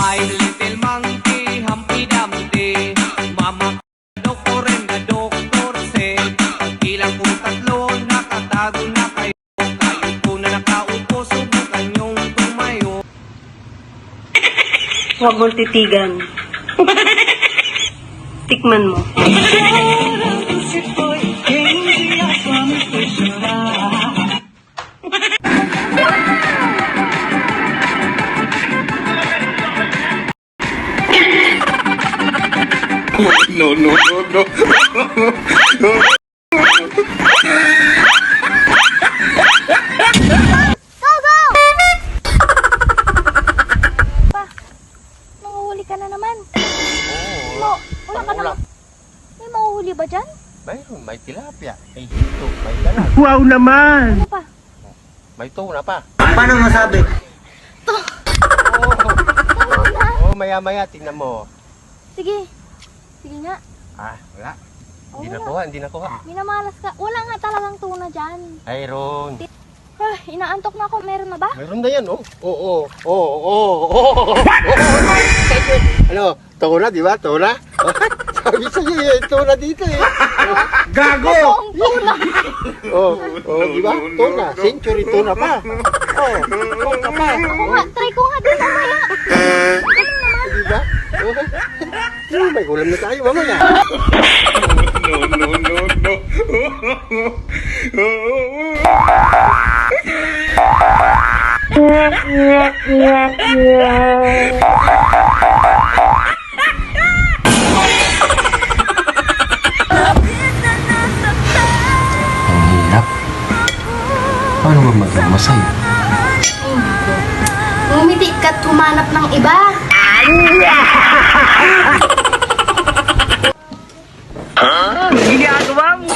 My little monkey, Humpty Dumpty. Mama doktor and the doctor said, pagkilang kong tatlo, nakatago na kayo. Kayo po na nakaupo, subukan yung tumayo. Huwag mong titigan. Tikman mo. No, no, no, no. Nanguhuli ka na naman. Wala ka naman. May mahuhuli ba dyan? Mayroon, may tilapia, may hito, may dalag. Wow naman! Ano pa? May tuna pa. Paano masabi? Maya-maya, tingnan mo. Sige. Sige nga. Wala. Hindi wala. nakuha, hindi nakuha. Minamalas ka. Wala nga talagang tuna dyan. Mayroon. Inaantok na ako. Meron na ba? Mayroon na yan, oh. Oo. Ano, tuna, di ba? Tuna? Sabi sa'yo, tuna dito eh. Gago! Ang tuna. Di ba? Tuna. Century tuna pa. Tuna pa. Ako nga. Try ko nga din mamaya. Di ba? May ulam na tayo mamaya. No, no, no, no. Ang hirap. Paano ba magmamasay? Ngumiti ka't humanap ng iba. Ginagawa mo!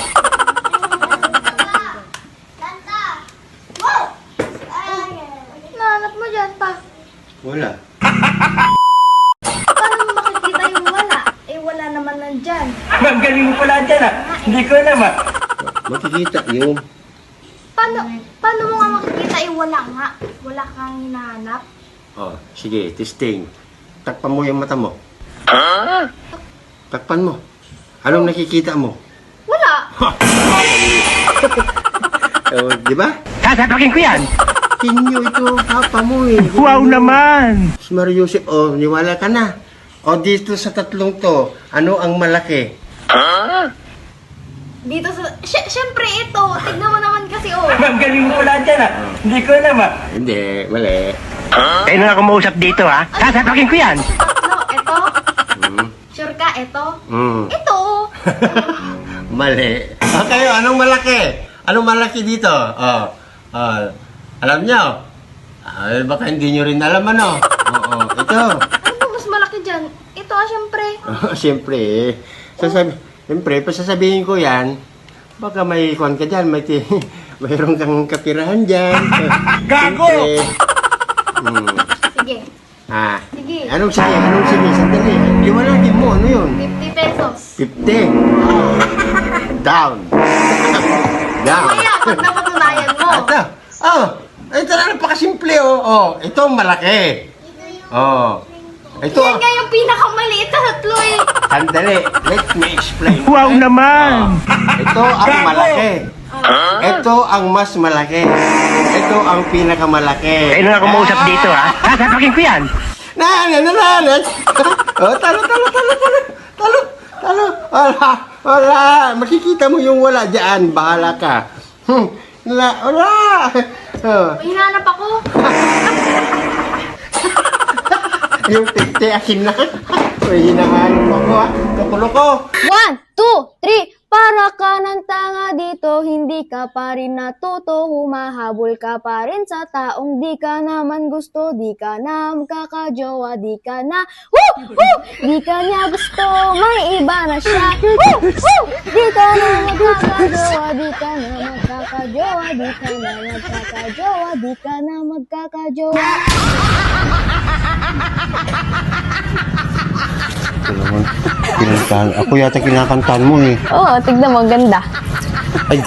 Nahanap mo dyan pa. Wala. Paano mo makikita yung wala? Wala naman nandyan. Magaling mo pala dyan ah! Hindi ko naman. Makikita yung... Paano mo nga makikita yung wala nga? Wala kang hinahanap? Sige, testing. Takpan mo yung mata mo. Takpan mo. Anong nakikita mo? Wala. Di ba? Sasapakin ko yan! Kinyo ito, papa mo eh. Wow naman! Si Mario Joseph, niwala ka na. Dito sa tatlong to, ano ang malaki? Dito sa... Siyempre ito. Tignan mo naman kasi Magaling mo pala dyan ah! Hindi ko naman. Hindi, mali. Kayo na ako mausap dito ha? Sasapakin ko yan! Tatlo. Ito. Sure ka? Ito. Ito. Mali. Okay, anong malaki? Anong malaki dito? Alam nyo? Baka hindi nyo rin alam ano. Ito. Ano ba mas malaki dyan? Ito siyempre. Siyempre, siyempre, sasabihin ko yan, baka may kuwan ka dyan, mayroon kang kapirahan dyan. Gago! Sige. Sige. Anong sayang? Anong sige? Sandali. Liwanagin mo, ano yun? 50 pesos. 50. Down. Down. Kaya, pag napatunayan mo. Ito na napakasimple, ito ang malaki. Ito Yan nga yung pinakamaliit na tatlo eh. Sandali, let me explain. Wow naman! Ito ang malaki. Ito ang mas malaki. Ito ang pinakamalaki. Kayo na ako mausap dito ha? Sasapakin ko yan! Talo. Wala. Makikita mo yung wala dyan. Bahala ka. Wala. May hinanap ako. Yung 50 akin na. May hinahanap ako ha. Kakulo ko. 1, 2, 3. Para ka ng tanga dito, hindi ka pa rin natuto, humahabol ka pa rin sa taong di ka naman gusto, di ka na magkakajowa, di ka na, di ka niya gusto, may iba na siya, di ka na magkakajowa, di ka na magkakajowa, di ka na magkakajowa, di ka na magkakajowa. Ako yata kinakantahan mo eh. Oo, tignan mo, ganda. Ay.